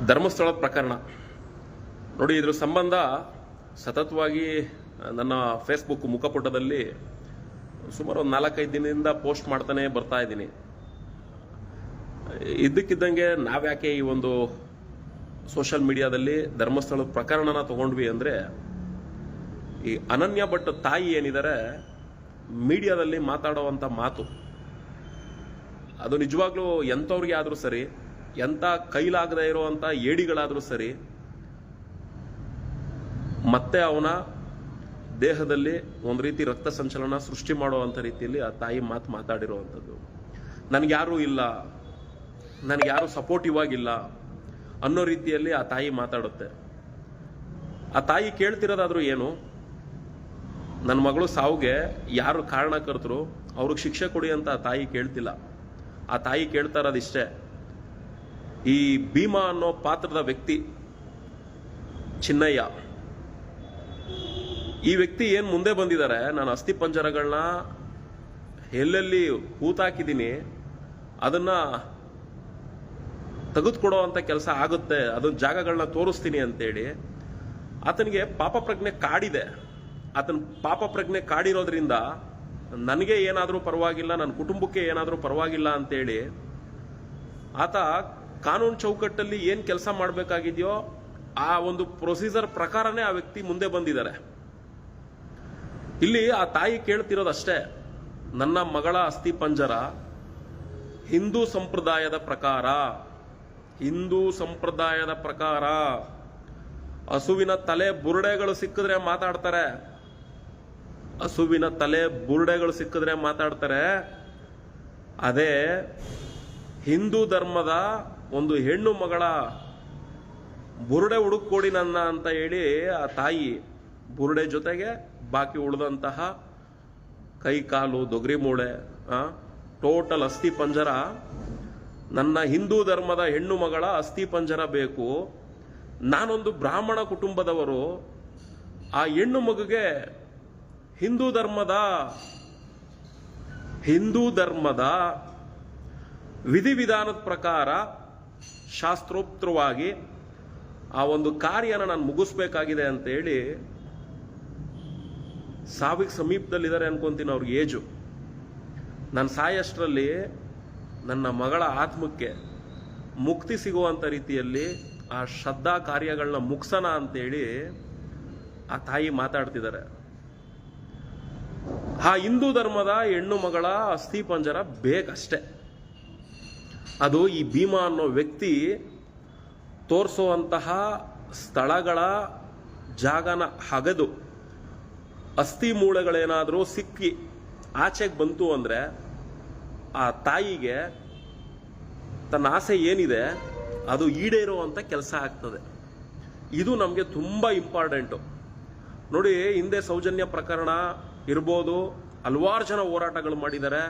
ಧರ್ಮಸ್ಥಳ ಪ್ರಕರಣ ನೋಡಿ, ಇದ್ರ ಸಂಬಂಧ ಸತತವಾಗಿ ನನ್ನ ಫೇಸ್ಬುಕ್ ಮುಖಪುಟದಲ್ಲಿ ಸುಮಾರು ಒಂದು 4-5 ದಿನದಿಂದ ಪೋಸ್ಟ್ ಮಾಡ್ತಾನೆ ಬರ್ತಾ ಇದ್ದೀನಿ. ಇದ್ದಕ್ಕಿದ್ದಂಗೆ ನಾವ್ಯಾಕೆ ಈ ಒಂದು ಸೋಷಿಯಲ್ ಮೀಡಿಯಾದಲ್ಲಿ ಧರ್ಮಸ್ಥಳ ಪ್ರಕರಣನ ತಗೊಂಡ್ವಿ ಅಂದ್ರೆ, ಈ ಅನನ್ಯ ಭಟ್ ತಾಯಿ ಏನಿದ್ದಾರೆ ಮೀಡಿಯಾದಲ್ಲಿ ಮಾತಾಡುವಂತ ಮಾತು, ಅದು ನಿಜವಾಗ್ಲೂ ಎಂಥವ್ರಿಗೆ ಆದ್ರೂ ಸರಿ, ಎಂಥ ಕೈಲಾಗದೇ ಇರುವಂತ ಏಡಿಗಳಾದ್ರೂ ಸರಿ, ಮತ್ತೆ ಅವನ ದೇಹದಲ್ಲಿ ಒಂದು ರೀತಿ ರಕ್ತ ಸಂಚಲನ ಸೃಷ್ಟಿ ಮಾಡುವಂತ ರೀತಿಯಲ್ಲಿ ಆ ತಾಯಿ ಮಾತಾಡಿರುವಂಥದ್ದು. ನನಗ್ಯಾರೂ ಇಲ್ಲ, ನನಗ್ಯಾರು ಸಪೋರ್ಟಿವ್ ಆಗಿಲ್ಲ ಅನ್ನೋ ರೀತಿಯಲ್ಲಿ ಆ ತಾಯಿ ಮಾತಾಡುತ್ತೆ. ಆ ತಾಯಿ ಕೇಳ್ತಿರೋದಾದ್ರೂ ಏನು, ನನ್ನ ಮಗಳು ಸಾವಿಗೆ ಯಾರು ಕಾರಣಕರ್ತರು ಅವ್ರಿಗೆ ಶಿಕ್ಷೆ ಕೊಡಿ ಅಂತ ಆ ತಾಯಿ ಕೇಳ್ತಿಲ್ಲ. ಆ ತಾಯಿ ಕೇಳ್ತಾ ಇರೋದಿಷ್ಟೇ, ಈ ಭೀಮಾ ಅನ್ನೋ ಪಾತ್ರದ ವ್ಯಕ್ತಿ ಚಿನ್ನಯ್ಯ, ಈ ವ್ಯಕ್ತಿ ಏನ್ ಮುಂದೆ ಬಂದಿದ್ದಾರೆ, ನಾನು ಅಸ್ಥಿ ಪಂಜರಗಳನ್ನ ಎಲ್ಲೆಲ್ಲಿ ಹೂತಾಕಿದ್ದೀನಿ ಅದನ್ನ ತೆಗೆದುಕೊಡುವಂತ ಕೆಲಸ ಆಗುತ್ತೆ, ಅದನ್ನ ಜಾಗಗಳನ್ನ ತೋರಿಸ್ತೀನಿ ಅಂತೇಳಿ ಆತನಿಗೆ ಪಾಪ ಪ್ರಜ್ಞೆ ಕಾಡಿದೆ. ಆತನ ಪಾಪ ಪ್ರಜ್ಞೆ ಕಾಡಿರೋದ್ರಿಂದ ನನಗೆ ಏನಾದರೂ ಪರವಾಗಿಲ್ಲ, ನನ್ನ ಕುಟುಂಬಕ್ಕೆ ಏನಾದರೂ ಪರವಾಗಿಲ್ಲ ಅಂತೇಳಿ ಆತ ಕಾನೂನು ಚೌಕಟ್ಟಲ್ಲಿ ಏನ್ ಕೆಲಸ ಮಾಡಬೇಕಾಗಿದೆಯೋ ಆ ಒಂದು ಪ್ರೊಸೀಜರ್ ಪ್ರಕಾರನೇ ಆ ವ್ಯಕ್ತಿ ಮುಂದೆ ಬಂದಿದ್ದಾರೆ. ಇಲ್ಲಿ ಆ ತಾಯಿ ಕೇಳ್ತಿರೋದಷ್ಟೇ, ನನ್ನ ಮಗಳ ಅಸ್ಥಿ ಪಂಜರ ಹಿಂದೂ ಸಂಪ್ರದಾಯದ ಪ್ರಕಾರ ಹಸುವಿನ ತಲೆ ಬುರುಡೆಗಳು ಸಿಕ್ಕಿದ್ರೆ ಮಾತಾಡ್ತಾರೆ, ಹಸುವಿನ ತಲೆ ಬುರುಡೆಗಳು ಸಿಕ್ಕಿದ್ರೆ ಮಾತಾಡ್ತಾರೆ. ಅದೇ ಹಿಂದೂ ಧರ್ಮದ ಒಂದು ಹೆಣ್ಣು ಮಗಳ ಬುರುಡೆ ಹುಡುಕೊಡಿ ನನ್ನ ಅಂತ ಹೇಳಿ ಆ ತಾಯಿ ಬುರುಡೆ ಜೊತೆಗೆ ಬಾಕಿ ಉಳಿದಂತಹ ಕೈ ಕಾಲು ದೊಗರಿ ಮೂಳೆ ಟೋಟಲ್ ಅಸ್ಥಿ ಪಂಜರ, ನನ್ನ ಹಿಂದೂ ಧರ್ಮದ ಹೆಣ್ಣು ಮಗಳ ಅಸ್ಥಿ ಪಂಜರ ಬೇಕು. ನಾನೊಂದು ಬ್ರಾಹ್ಮಣ ಕುಟುಂಬದವರು, ಆ ಹೆಣ್ಣು ಮಗುಗೆ ಹಿಂದೂ ಧರ್ಮದ ವಿಧಿವಿಧಾನದ ಪ್ರಕಾರ ಶಾಸ್ತ್ರೋಕ್ತವಾಗಿ ಆ ಒಂದು ಕಾರ್ಯನ ನಾನು ಮುಗಿಸ್ಬೇಕಾಗಿದೆ ಅಂತ ಹೇಳಿ ಸಾವಿಗೆ ಸಮೀಪದಲ್ಲಿದ್ದಾರೆ ಅನ್ಕೊಂತೀನಿ. ಅವ್ರಿಗೆ ಏಜು, ನಾನು ಸಾಯಷ್ಟರಲ್ಲಿ ನನ್ನ ಮಗಳ ಆತ್ಮಕ್ಕೆ ಮುಕ್ತಿ ಸಿಗುವಂತ ರೀತಿಯಲ್ಲಿ ಆ ಶ್ರದ್ಧಾ ಕಾರ್ಯಗಳನ್ನ ಮುಗಿಸೋಣ ಅಂತೇಳಿ ಆ ತಾಯಿ ಮಾತಾಡ್ತಿದ್ದಾರೆ. ಆ ಹಿಂದೂ ಧರ್ಮದ ಹೆಣ್ಣು ಮಗಳ ಅಸ್ಥಿ ಪಂಜರ ಬೇಕಷ್ಟೆ. ಅದು ಈ ಭೀಮಾ ಅನ್ನೋ ವ್ಯಕ್ತಿ ತೋರಿಸುವಂತಹ ಸ್ಥಳಗಳ ಜಾಗನ ಹಗೆದು ಅಸ್ಥಿ ಮೂಳೆಗಳೇನಾದರೂ ಸಿಕ್ಕಿ ಆಚೆಗೆ ಬಂತು ಅಂದ್ರೆ ಆ ತಾಯಿಗೆ ತನ್ನ ಆಸೆ ಏನಿದೆ ಅದು ಈಡೇರುವಂತ ಕೆಲಸ ಆಗ್ತದೆ. ಇದು ನಮಗೆ ತುಂಬಾ ಇಂಪಾರ್ಟೆಂಟು. ನೋಡಿ, ಹಿಂದೆ ಸೌಜನ್ಯ ಪ್ರಕರಣ ಇರ್ಬೋದು, ಹಲವಾರು ಜನ ಹೋರಾಟಗಳು ಮಾಡಿದ್ದಾರೆ.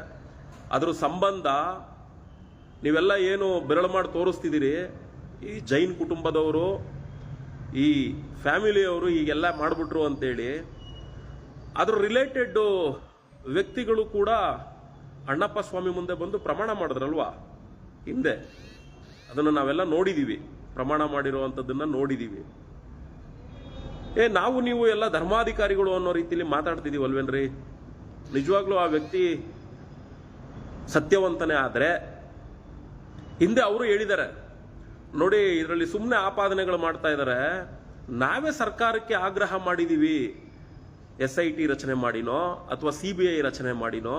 ಅದ್ರ ಸಂಬಂಧ ನೀವೆಲ್ಲ ಏನು ಬೆರಳು ಮಾಡಿ ತೋರಿಸ್ತಿದ್ದೀರಿ, ಈ ಜೈನ್ ಕುಟುಂಬದವರು, ಈ ಫ್ಯಾಮಿಲಿಯವರು ಹೀಗೆಲ್ಲ ಮಾಡಿಬಿಟ್ರು ಅಂತೇಳಿ ಅದ್ರ ರಿಲೇಟೆಡ್ ವ್ಯಕ್ತಿಗಳು ಕೂಡ ಅಣ್ಣಪ್ಪ ಸ್ವಾಮಿ ಮುಂದೆ ಬಂದು ಪ್ರಮಾಣ ಮಾಡಿದ್ರಲ್ವಾ ಹಿಂದೆ, ಅದನ್ನು ನಾವೆಲ್ಲ ನೋಡಿದೀವಿ, ಪ್ರಮಾಣ ಮಾಡಿರುವಂಥದ್ದನ್ನ ನೋಡಿದೀವಿ. ನಾವು ನೀವು ಎಲ್ಲ ಧರ್ಮಾಧಿಕಾರಿಗಳು ಅನ್ನೋ ರೀತಿಯಲ್ಲಿ ಮಾತಾಡ್ತಿದೀವಲ್ವೇನ್ರಿ? ನಿಜವಾಗ್ಲೂ ಆ ವ್ಯಕ್ತಿ ಸತ್ಯವಂತನೇ ಆದ್ರೆ, ಹಿಂದೆ ಅವರು ಹೇಳಿದ್ದಾರೆ ನೋಡಿ, ಇದರಲ್ಲಿ ಸುಮ್ಮನೆ ಆಪಾದನೆಗಳು ಮಾಡ್ತಾ ಇದ್ದಾರೆ, ನಾವೇ ಸರ್ಕಾರಕ್ಕೆ ಆಗ್ರಹ ಮಾಡಿದೀವಿ, SIT ರಚನೆ ಮಾಡಿನೋ ಅಥವಾ CBI ರಚನೆ ಮಾಡಿನೋ,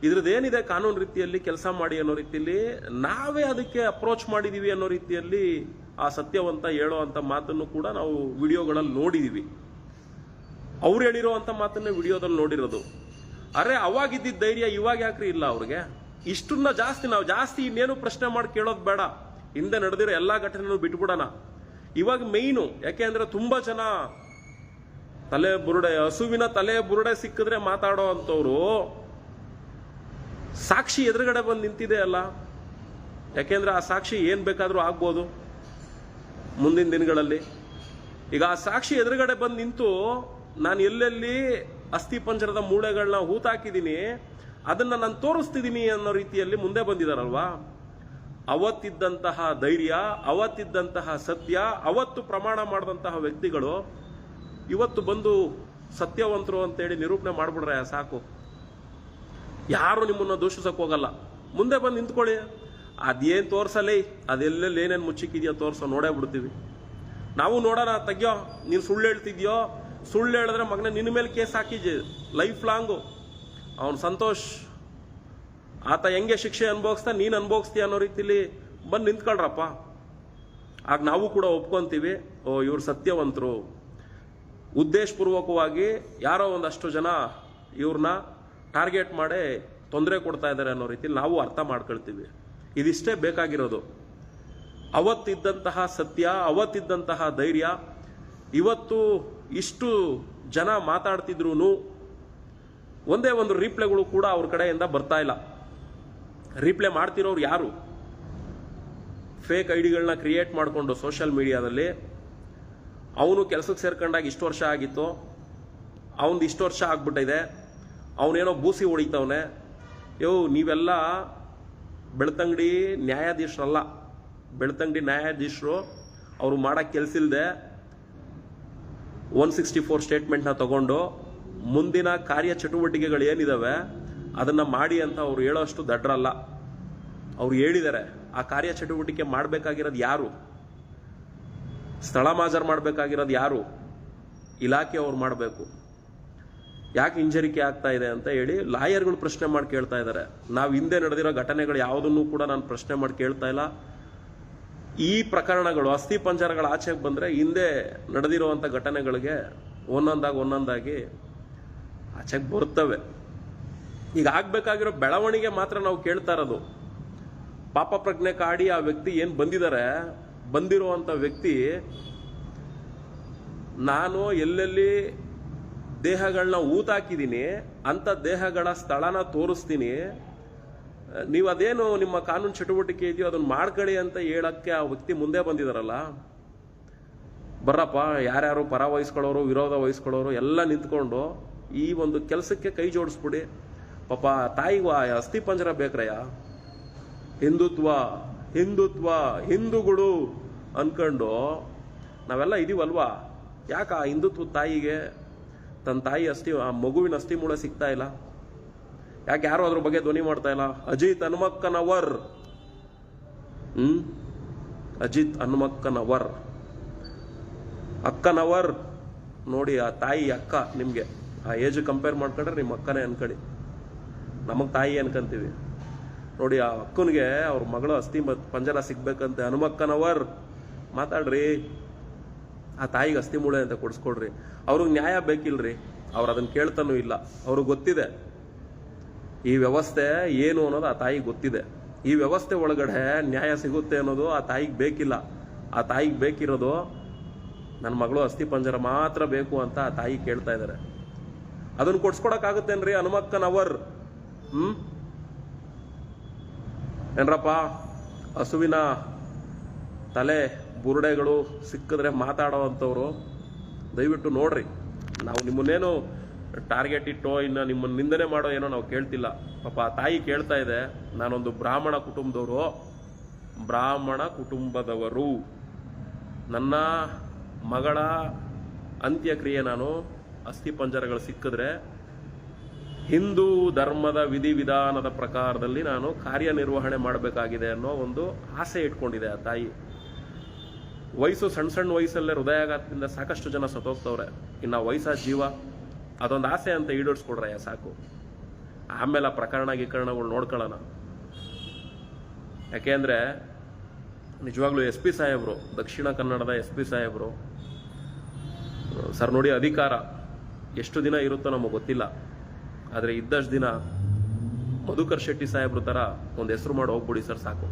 ಇದ್ರದ್ದೇನಿದೆ ಕಾನೂನು ರೀತಿಯಲ್ಲಿ ಕೆಲಸ ಮಾಡಿ ಅನ್ನೋ ರೀತಿಯಲ್ಲಿ ನಾವೇ ಅದಕ್ಕೆ ಅಪ್ರೋಚ್ ಮಾಡಿದೀವಿ ಅನ್ನೋ ರೀತಿಯಲ್ಲಿ ಆ ಸತ್ಯವಂತ ಹೇಳೋ ಅಂತ ಮಾತನ್ನು ಕೂಡ ನಾವು ವಿಡಿಯೋಗಳಲ್ಲಿ ನೋಡಿದೀವಿ. ಅವ್ರು ಹೇಳಿರೋ ಮಾತನ್ನ ವಿಡಿಯೋದಲ್ಲಿ ನೋಡಿರೋದು. ಅರೆ, ಅವಾಗಿದ್ದ ಧೈರ್ಯ ಇವಾಗ ಯಾಕ್ರಿ ಇಲ್ಲ ಅವ್ರಿಗೆ? ಇಷ್ಟನ್ನ ನಾವು ಜಾಸ್ತಿ ಇನ್ನೇನು ಪ್ರಶ್ನೆ ಮಾಡಿ ಕೇಳೋದು ಬೇಡ, ಹಿಂದೆ ನಡೆದಿರೋ ಎಲ್ಲಾ ಘಟನೆನೂ ಬಿಟ್ಬಿಡೋಣ. ಇವಾಗ ಮೇಯ್ನು ಯಾಕೆ ಅಂದ್ರೆ ತುಂಬಾ ಜನ ಹಸುವಿನ ತಲೆ ಬುರುಡೆ ಸಿಕ್ಕಿದ್ರೆ ಮಾತಾಡೋ ಅಂತವ್ರು ಸಾಕ್ಷಿ ಎದುರುಗಡೆ ಬಂದು ನಿಂತಿದೆ ಅಲ್ಲ. ಯಾಕೆಂದ್ರೆ ಆ ಸಾಕ್ಷಿ ಏನ್ ಬೇಕಾದ್ರೂ ಆಗ್ಬೋದು ಮುಂದಿನ ದಿನಗಳಲ್ಲಿ. ಈಗ ಆ ಸಾಕ್ಷಿ ಎದುರುಗಡೆ ಬಂದು ನಿಂತು ನಾನು ಎಲ್ಲೆಲ್ಲಿ ಅಸ್ಥಿ ಪಂಜರದ ಮೂಳೆಗಳನ್ನ ಹೂತಾಕಿದ್ದೀನಿ ಅದನ್ನ ನಾನು ತೋರಿಸ್ತಿದ್ದೀನಿ ಅನ್ನೋ ರೀತಿಯಲ್ಲಿ ಮುಂದೆ ಬಂದಿದಾರಲ್ವಾ. ಅವತ್ತಿದ್ದಂತಹ ಧೈರ್ಯ, ಅವತ್ತಿದ್ದಂತಹ ಸತ್ಯ, ಅವತ್ತು ಪ್ರಮಾಣ ಮಾಡಿದಂತಹ ವ್ಯಕ್ತಿಗಳು ಇವತ್ತು ಬಂದು ಸತ್ಯವಂತರು ಅಂತೇಳಿ ನಿರೂಪಣೆ ಮಾಡ್ಬಿಡ್ರೆ ಸಾಕು. ಯಾರು ನಿಮ್ಮನ್ನ ದೂಷಿಸಕ್ ಹೋಗಲ್ಲ. ಮುಂದೆ ಬಂದು ನಿಂತ್ಕೊಳ್ಳಿ. ಅದೇನ್ ತೋರ್ಸಲಿ, ಅದೆಲ್ಲೆಲ್ಲಿ ಏನೇನು ಮುಚ್ಚಿಕ್ಕಿದ್ಯೋ ತೋರ್ಸೋ, ನೋಡೇ ಬಿಡ್ತೀವಿ. ನಾವು ನೋಡೋಣ. ತೆಗ್ಯೋ, ನೀನು ಸುಳ್ಳು ಹೇಳ್ತಿದ್ಯೋ, ಸುಳ್ಳು ಹೇಳಿದ್ರೆ ಮಗನ ನಿನ್ನ ಮೇಲೆ ಕೇಸ್ ಹಾಕಿದ್ಯ ಲೈಫ್ ಲಾಂಗು. ಅವನು ಸಂತೋಷ್ ಆತ ಹೆಂಗೆ ಶಿಕ್ಷೆ ಅನುಭವಿಸ್ತಾ ನೀನು ಅನುಭವಿಸ್ತೀಯ ಅನ್ನೋ ರೀತಿಲಿ ಬಂದು ನಿಂತ್ಕೊಳ್ರಪ್ಪ. ಆಗ ನಾವು ಕೂಡ ಒಪ್ಕೊಂತೀವಿ, ಓ ಇವ್ರು ಸತ್ಯವಂತರು. ಉದ್ದೇಶಪೂರ್ವಕವಾಗಿ ಯಾರೋ ಒಂದಷ್ಟು ಜನ ಇವ್ರನ್ನ ಟಾರ್ಗೆಟ್ ಮಾಡಿ ತೊಂದರೆ ಕೊಡ್ತಾ ಇದ್ದಾರೆ ಅನ್ನೋ ರೀತಿಲಿ ನಾವು ಅರ್ಥ ಮಾಡ್ಕೊಳ್ತೀವಿ. ಇದಿಷ್ಟೇ ಬೇಕಾಗಿರೋದು. ಅವತ್ತಿದ್ದಂತಹ ಸತ್ಯ, ಅವತ್ತಿದ್ದಂತಹ ಧೈರ್ಯ, ಇವತ್ತು ಇಷ್ಟು ಜನ ಮಾತಾಡ್ತಿದ್ರು ಒಂದೇ ಒಂದು ರೀಪ್ಲೇಗಳು ಕೂಡ ಅವ್ರ ಕಡೆಯಿಂದ ಬರ್ತಾ ಇಲ್ಲ. ರೀಪ್ಲೇ ಮಾಡ್ತಿರೋರು ಯಾರು? ಫೇಕ್ ಐಡಿಗಳನ್ನ ಕ್ರಿಯೇಟ್ ಮಾಡಿಕೊಂಡು ಸೋಷಿಯಲ್ ಮೀಡಿಯಾದಲ್ಲಿ ಅವನು ಕೆಲಸಕ್ಕೆ ಸೇರ್ಕೊಂಡಾಗ ಇಷ್ಟು ವರ್ಷ ಆಗಿತ್ತು, ಅವನದು ಇಷ್ಟು ವರ್ಷ ಆಗ್ಬಿಟ್ಟಿದೆ, ಅವನೇನೋ ಬೂಸಿ ಹೊಡಿತವನೆ. ನೀವೆಲ್ಲ ಬೆಳ್ತಂಗಡಿ ನ್ಯಾಯಾಧೀಶರಲ್ಲ. ಬೆಳ್ತಂಗಡಿ ನ್ಯಾಯಾಧೀಶರು ಅವರು ಮಾಡಕ್ಕೆ ಕೆಲಸ ಇಲ್ಲದೆ 164 ಸ್ಟೇಟ್ಮೆಂಟ್ನ ತಗೊಂಡು ಮುಂದಿನ ಕಾರ್ಯ ಚಟುವಟಿಕೆಗಳು ಏನಿದಾವೆ ಅದನ್ನ ಮಾಡಿ ಅಂತ ಅವ್ರು ಹೇಳೋಷ್ಟು ದಡ್ರಲ್ಲ. ಅವ್ರು ಹೇಳಿದ್ದಾರೆ. ಆ ಕಾರ್ಯ ಚಟುವಟಿಕೆ ಮಾಡಬೇಕಾಗಿರೋದು ಯಾರು? ಸ್ಥಳ ಮಾಜರ್ ಮಾಡಬೇಕಾಗಿರೋದು ಯಾರು? ಇಲಾಖೆ ಅವ್ರು ಮಾಡಬೇಕು. ಯಾಕೆ ಹಿಂಜರಿಕೆ ಆಗ್ತಾ ಇದೆ ಅಂತ ಹೇಳಿ ಲಾಯರ್ಗಳು ಪ್ರಶ್ನೆ ಮಾಡಿ ಕೇಳ್ತಾ ಇದ್ದಾರೆ. ನಾವು ಹಿಂದೆ ನಡೆದಿರೋ ಘಟನೆಗಳು ಯಾವುದನ್ನು ಕೂಡ ನಾನು ಪ್ರಶ್ನೆ ಮಾಡಿ ಕೇಳ್ತಾ ಇಲ್ಲ. ಈ ಪ್ರಕರಣಗಳು ಅಸ್ಥಿ ಪಂಜರಗಳ ಆಚೆಗೆ ಬಂದ್ರೆ ಹಿಂದೆ ನಡೆದಿರುವಂಥ ಘಟನೆಗಳಿಗೆ ಒಂದೊಂದಾಗಿ ಆಚೆಗೆ ಬರ್ತವೆ. ಈಗ ಆಗ್ಬೇಕಾಗಿರೋ ಬೆಳವಣಿಗೆ ಮಾತ್ರ ನಾವು ಕೇಳ್ತಾ ಇರೋದು. ಪಾಪ ಪ್ರಜ್ಞೆ ಕಾಡಿ ಆ ವ್ಯಕ್ತಿ ಏನ್ ಬಂದಿರುವಂತ ವ್ಯಕ್ತಿ, ನಾನು ಎಲ್ಲೆಲ್ಲಿ ದೇಹಗಳನ್ನ ಊತಾಕಿದ್ದೀನಿ ಅಂತ ದೇಹಗಳ ಸ್ಥಳನ ತೋರಿಸ್ತೀನಿ, ನೀವು ಅದೇನು ನಿಮ್ಮ ಕಾನೂನು ಚಟುವಟಿಕೆ ಇದೆಯೋ ಅದನ್ನ ಮಾಡ್ಕೊಳ್ಳಿ ಅಂತ ಹೇಳಕ್ಕೆ ಆ ವ್ಯಕ್ತಿ ಮುಂದೆ ಬಂದಿದಾರಲ್ಲ. ಬರ್ರಪ್ಪ, ಯಾರ್ಯಾರು ಪರ ವಹಿಸ್ಕೊಳ್ಳೋರು, ವಿರೋಧ ವಹಿಸ್ಕೊಳ್ಳೋರು ಎಲ್ಲ ನಿಂತ್ಕೊಂಡು ಈ ಒಂದು ಕೆಲಸಕ್ಕೆ ಕೈ ಜೋಡಿಸ್ಬಿಡಿ. ಪಾಪ ತಾಯಿಗೂ ಅಸ್ಥಿ ಪಂಜರ ಬೇಕ್ರಯ್ಯ. ಹಿಂದುತ್ವ ಹಿಂದೂಗಳು ಅನ್ಕೊಂಡು ನಾವೆಲ್ಲ ಇದೀವಲ್ವಾ? ಯಾಕೆ ಆ ಹಿಂದುತ್ವ ತಾಯಿಗೆ ತನ್ನ ತಾಯಿ ಆ ಮಗುವಿನ ಅಸ್ಥಿ ಮೂಳೆ ಸಿಗ್ತಾ ಇಲ್ಲ? ಯಾಕೆ ಯಾರು ಅದ್ರ ಬಗ್ಗೆ ಧ್ವನಿ ಮಾಡ್ತಾ ಇಲ್ಲ? ಅಜಿತ್ ಹನುಮಕ್ಕನವರ್ ಅಕ್ಕನವರ್ ನೋಡಿ, ಆ ತಾಯಿ ಅಕ್ಕ. ನಿಮ್ಗೆ ಆ ಏಜ್ ಕಂಪೇರ್ ಮಾಡ್ಕೊಂಡ್ರೆ ನಿಮ್ಮ ಅಕ್ಕನೇ ಅನ್ಕೊಳ್ಳಿ. ನಮಗ್ ತಾಯಿ ಅನ್ಕಂತೀವಿ ನೋಡಿ. ಆ ಅಕ್ಕನಿಗೆ ಅವ್ರ ಮಗಳು ಅಸ್ಥಿ ಪಂಜರ ಸಿಗ್ಬೇಕಂತೆ. ಹನುಮಕ್ಕನವರ್ ಮಾತಾಡ್ರಿ, ಆ ತಾಯಿಗೆ ಅಸ್ಥಿ ಮೂಳೆ ಅಂತ ಕೊಡಿಸ್ಕೊಡ್ರಿ. ಅವ್ರಿಗೆ ನ್ಯಾಯ ಬೇಕಿಲ್ರಿ, ಅವ್ರು ಅದನ್ನ ಕೇಳ್ತಾನೂ ಇಲ್ಲ. ಅವ್ರಿಗೆ ಗೊತ್ತಿದೆ ಈ ವ್ಯವಸ್ಥೆ ಏನು ಅನ್ನೋದು ಆ ತಾಯಿಗೆ ಗೊತ್ತಿದೆ. ಈ ವ್ಯವಸ್ಥೆ ಒಳಗಡೆ ನ್ಯಾಯ ಸಿಗುತ್ತೆ ಅನ್ನೋದು ಆ ತಾಯಿಗೆ ಬೇಕಿಲ್ಲ. ಆ ತಾಯಿಗೆ ಬೇಕಿರೋದು ನನ್ನ ಮಗಳು ಅಸ್ಥಿ ಪಂಜರ ಮಾತ್ರ ಬೇಕು ಅಂತ ಆ ತಾಯಿ ಕೇಳ್ತಾ ಇದ್ದಾರೆ. ಅದನ್ನ ಕೊಡ್ಸ್ಕೊಡಕ್ಕಾಗುತ್ತೇನ್ರಿ ಹನುಮಕ್ಕನವರ್? ಏನ್ರಪ್ಪ, ಹಸುವಿನ ತಲೆ ಬುರುಡೆಗಳು ಸಿಕ್ಕಿದ್ರೆ ಮಾತಾಡೋ ಅಂಥವ್ರು ದಯವಿಟ್ಟು ನೋಡ್ರಿ. ನಾವು ನಿಮ್ಮನ್ನೇನು ಟಾರ್ಗೆಟ್ ಇಟ್ಟೋ ಇನ್ನು ನಿಮ್ಮನ್ನ ನಿಂದನೆ ಮಾಡೋ ಏನೋ ನಾವು ಕೇಳ್ತಿಲ್ಲ. ಪಾಪ ಆ ತಾಯಿ ಕೇಳ್ತಾ ಇದೆ, ನಾನೊಂದು ಬ್ರಾಹ್ಮಣ ಕುಟುಂಬದವರು, ನನ್ನ ಮಗಳ ಅಂತ್ಯಕ್ರಿಯೆ ನಾನು ಅಸ್ಥಿ ಪಂಜರಗಳು ಸಿಕ್ಕಿದ್ರೆ ಹಿಂದೂ ಧರ್ಮದ ವಿಧಿವಿಧಾನದ ಪ್ರಕಾರದಲ್ಲಿ ನಾನು ಕಾರ್ಯನಿರ್ವಹಣೆ ಮಾಡಬೇಕಾಗಿದೆ ಅನ್ನೋ ಒಂದು ಆಸೆ ಇಟ್ಕೊಂಡಿದೆ ಆ ತಾಯಿ. ವಯಸ್ಸು ಸಣ್ಣ ವಯಸ್ಸಲ್ಲೇ ಹೃದಯಾಘಾತದಿಂದ ಸಾಕಷ್ಟು ಜನ ಸತ್ತೋಗ್ತವ್ರೆ. ಇನ್ನು ವಯಸ್ಸಾದ ಜೀವ ಅದೊಂದು ಆಸೆ ಅಂತ ಈಡೇರಿಸ್ಕೊಡ್ರೆ ಸಾಕು. ಆಮೇಲೆ ಆ ಗೀಕರಣಗಳು ನೋಡ್ಕೊಳ್ಳೋಣ. ಯಾಕೆಂದ್ರೆ ನಿಜವಾಗ್ಲೂ SP ಸಾಹೇಬ್ರು, ದಕ್ಷಿಣ ಕನ್ನಡದ SP ಸಾಹೇಬ್ರು ಸರ್ ನೋಡಿ, ಅಧಿಕಾರ ಎಷ್ಟು ದಿನ ಇರುತ್ತೋ ನಮಗೆ ಗೊತ್ತಿಲ್ಲ. ಆದರೆ ಇದ್ದಷ್ಟು ದಿನ ಮಧುಕರ್ ಶೆಟ್ಟಿ ಸಾಹೇಬ್ರ ಥರ ಒಂದು ಹೆಸರು ಮಾಡಿ ಹೋಗ್ಬಿಡಿ ಸರ್, ಸಾಕು.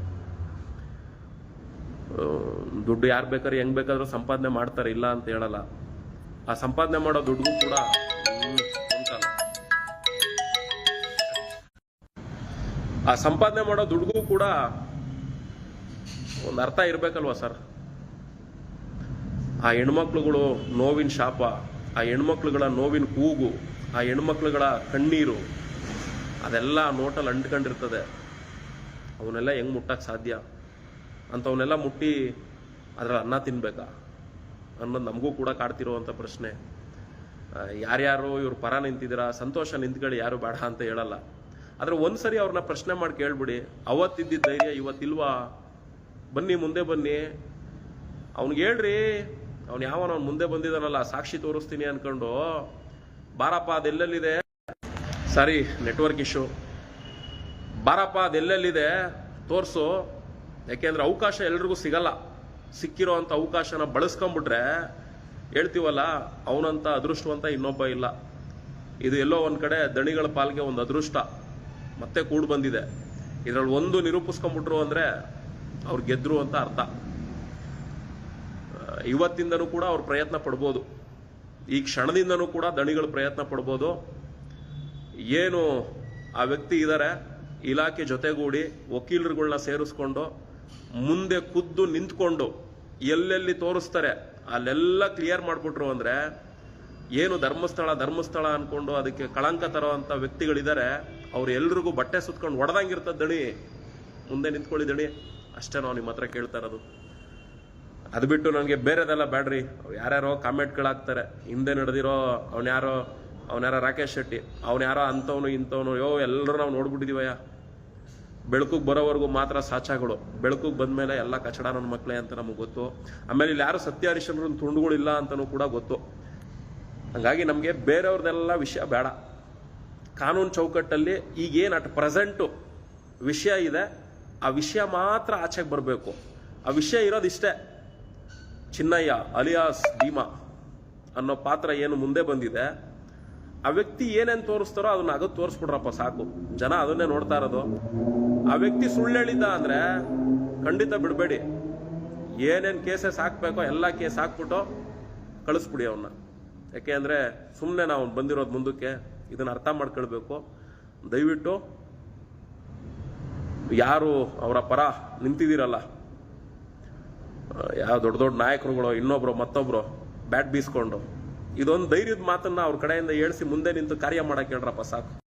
ದುಡ್ಡು ಯಾರು ಬೇಕಾದ್ರೆ ಹೆಂಗ್ ಬೇಕಾದ್ರೂ ಸಂಪಾದನೆ ಮಾಡ್ತಾರೆ, ಇಲ್ಲ ಅಂತ ಹೇಳಲ್ಲ. ಆ ಸಂಪಾದನೆ ಮಾಡೋ ದುಡ್ಡು ಕೂಡ ಒಂದು ಅರ್ಥ ಇರ್ಬೇಕಲ್ವಾ ಸರ್? ಆ ಹೆಣ್ಮಕ್ಳುಗಳು ನೋವಿನ ಶಾಪ, ಆ ಹೆಣ್ಮಕ್ಳುಗಳ ನೋವಿನ ಕೂಗು, ಆ ಹೆಣ್ಮಕ್ಳುಗಳ ಕಣ್ಣೀರು, ಅದೆಲ್ಲ ನೋಟಲ್ಲಿ ಅಂಟ್ಕೊಂಡಿರ್ತದೆ. ಅವನ್ನೆಲ್ಲ ಹೆಂಗ್ ಮುಟ್ಟಕ್ಕೆ ಸಾಧ್ಯ? ಅಂಥವನ್ನೆಲ್ಲ ಮುಟ್ಟಿ ಅದ್ರಲ್ಲಿ ಅನ್ನ ತಿನ್ಬೇಕಾ ಅನ್ನೋದು ನಮಗೂ ಕೂಡ ಕಾಡ್ತಿರುವಂಥ ಪ್ರಶ್ನೆ. ಯಾರ್ಯಾರು ಇವ್ರ ಪರ ನಿಂತಿದ್ದೀರಾ, ಸಂತೋಷ ನಿಂತ್ಕೊಳ್ಳಿ, ಯಾರು ಬೇಡ ಅಂತ ಹೇಳಲ್ಲ. ಆದರೆ ಒಂದ್ಸರಿ ಅವ್ರನ್ನ ಪ್ರಶ್ನೆ ಮಾಡಿ ಕೇಳ್ಬಿಡಿ, ಅವತ್ತಿದ್ದಿದ್ದ ಧೈರ್ಯ ಇವತ್ತಿಲ್ವಾ? ಬನ್ನಿ, ಮುಂದೆ ಬನ್ನಿ, ಅವ್ನಿಗೆ ಹೇಳ್ರಿ, ಅವ್ನು ಯಾವನ ಅವ್ನು ಮುಂದೆ ಬಂದಿದ್ದಾನಲ್ಲ ಸಾಕ್ಷಿ ತೋರಿಸ್ತೀನಿ ಅನ್ಕೊಂಡು, ಬಾರಪ್ಪ ಅದೆಲ್ಲೆಲ್ಲಿದೆ, ಸಾರಿ ನೆಟ್ವರ್ಕ್ ಇಶ್ಯೂ, ಬಾರಪ್ಪ ಅದೆಲ್ಲೆಲ್ಲಿದೆ ತೋರಿಸು. ಯಾಕೆಂದ್ರೆ ಅವಕಾಶ ಎಲ್ರಿಗೂ ಸಿಗಲ್ಲ. ಸಿಕ್ಕಿರೋ ಅಂಥ ಅವಕಾಶನ ಬಳಸ್ಕೊಂಡ್ಬಿಟ್ರೆ ಹೇಳ್ತೀವಲ್ಲ, ಅವನಂತ ಅದೃಷ್ಟವಂತ ಇನ್ನೊಬ್ಬ ಇಲ್ಲ. ಇದು ಎಲ್ಲೋ ಒಂದ್ ಕಡೆ ದಣಿಗಳ ಪಾಲ್ಗೆ ಒಂದು ಅದೃಷ್ಟ ಮತ್ತೆ ಕೂಡ್ ಬಂದಿದೆ. ಇದ್ರಲ್ಲಿ ಒಂದು ನಿರೂಪಿಸ್ಕೊಂಡ್ಬಿಟ್ರು ಅಂದ್ರೆ ಅವ್ರು ಗೆದ್ರು ಅಂತ ಅರ್ಥ. ಇವತ್ತಿಂದನೂ ಕೂಡ ಅವ್ರು ಪ್ರಯತ್ನ ಪಡ್ಬೋದು, ಈ ಕ್ಷಣದಿಂದನೂ ಕೂಡ ದಣಿಗಳು ಪ್ರಯತ್ನ ಪಡ್ಬೋದು. ಏನು ಆ ವ್ಯಕ್ತಿ ಇದ್ದಾರೆ, ಇಲಾಖೆ ಜೊತೆಗೂಡಿ ವಕೀಲರುಗಳನ್ನ ಸೇರಿಸ್ಕೊಂಡು ಮುಂದೆ ಖುದ್ದು ನಿಂತ್ಕೊಂಡು ಎಲ್ಲೆಲ್ಲಿ ತೋರಿಸ್ತಾರೆ ಅಲ್ಲೆಲ್ಲ ಕ್ಲಿಯರ್ ಮಾಡ್ಬಿಟ್ರು ಅಂದ್ರೆ, ಏನು ಧರ್ಮಸ್ಥಳ ಅನ್ಕೊಂಡು ಅದಕ್ಕೆ ಕಳಂಕ ತರೋಂಥ ವ್ಯಕ್ತಿಗಳಿದ್ದಾರೆ, ಅವ್ರು ಎಲ್ರಿಗೂ ಬಟ್ಟೆ ಸುತ್ಕೊಂಡು ಹೊಡೆದಂಗಿರ್ತದ ದಣಿ, ಮುಂದೆ ನಿಂತ್ಕೊಳ್ಳಿ ದಣಿ, ಅಷ್ಟೇ ನಾವು ನಿಮ್ಮ ಹತ್ರ ಕೇಳ್ತಾ ಇರೋದು. ಅದು ಬಿಟ್ಟು ನನಗೆ ಬೇರೆದೆಲ್ಲ ಬ್ಯಾಡ್ರಿ. ಯಾರ್ಯಾರೋ ಕಾಮೆಂಟ್ಗಳಾಗ್ತಾರೆ, ಹಿಂದೆ ನಡೆದಿರೋ ಅವನ್ಯಾರೋ ರಾಕೇಶ್ ಶೆಟ್ಟಿ, ಅವನ್ಯಾರೋ ಅಂಥವನು ಇಂಥವನು, ಎಲ್ಲರೂ ನಾವು ನೋಡ್ಬಿಟ್ಟಿದೀವಯ್ಯ. ಬೆಳಕಿಗೆ ಬರೋವರೆಗೂ ಮಾತ್ರ ಸಾಚಾಗಳು, ಬೆಳಕಿಗೆ ಬಂದ್ಮೇಲೆ ಎಲ್ಲ ಕಚಡ ನನ್ನ ಮಕ್ಕಳೇ ಅಂತ ನಮಗೆ ಗೊತ್ತು. ಆಮೇಲೆ ಇಲ್ಲಿ ಯಾರು ಸತ್ಯ ಹರಿಶ್ಚಂದ್ರನ್ ತುಂಡುಗಳಿಲ್ಲ ಅಂತನೂ ಕೂಡ ಗೊತ್ತು. ಹಂಗಾಗಿ ನಮಗೆ ಬೇರೆಯವ್ರದೆಲ್ಲ ವಿಷಯ ಬೇಡ. ಕಾನೂನು ಚೌಕಟ್ಟಲ್ಲಿ ಈಗೇನು ಅಟ್ ಪ್ರೆಸೆಂಟು ವಿಷಯ ಇದೆ, ಆ ವಿಷಯ ಮಾತ್ರ ಆಚೆಗೆ ಬರಬೇಕು. ಆ ವಿಷಯ ಇರೋದಿಷ್ಟೇ, ಚಿನ್ನಯ್ಯ ಅಲಿಯಾಸ್ ಭೀಮಾ ಅನ್ನೋ ಪಾತ್ರ ಏನು ಮುಂದೆ ಬಂದಿದೆ, ಆ ವ್ಯಕ್ತಿ ಏನೇನು ತೋರಿಸ್ತಾರೋ ಅದನ್ನ ಅಗದು ತೋರಿಸ್ಬಿಡ್ರಪ್ಪ ಸಾಕು. ಜನ ಅದನ್ನೇ ನೋಡ್ತಾ ಇರೋದು. ಆ ವ್ಯಕ್ತಿ ಸುಳ್ಳು ಹೇಳಿದ್ದ ಅಂದ್ರೆ ಖಂಡಿತ ಬಿಡಬೇಡಿ. ಏನೇನು ಕೇಸಸ್ ಹಾಕ್ಬೇಕೋ ಎಲ್ಲ ಕೇಸ್ ಹಾಕ್ಬಿಟ್ಟು ಕಳಿಸ್ಬಿಡಿ ಅವನ್ನ. ಯಾಕೆ ಅಂದರೆ ಸುಮ್ಮನೆ ನಾವು ಬಂದಿರೋದು ಮುಂದಕ್ಕೆ, ಇದನ್ನ ಅರ್ಥ ಮಾಡ್ಕೊಳ್ಬೇಕು. ದಯವಿಟ್ಟು ಯಾರು ಅವರ ಪರ ನಿಂತಿದ್ದೀರಲ್ಲ, ಯಾವ ದೊಡ್ಡ ದೊಡ್ಡ ನಾಯಕರುಗಳು ಇನ್ನೊಬ್ರು ಮತ್ತೊಬ್ರು ಬ್ಯಾಟ್ ಬೀಸ್ಕೊಂಡು, ಇದೊಂದು ಧೈರ್ಯದ ಮಾತನ್ನ ಅವ್ರ ಕಡೆಯಿಂದ ಹೇಳಿಸಿ ಮುಂದೆ ನಿಂತು ಕಾರ್ಯ ಮಾಡಕ್ಕೆ ಹೇಳ್ರಪ್ಪ ಸಾಕು.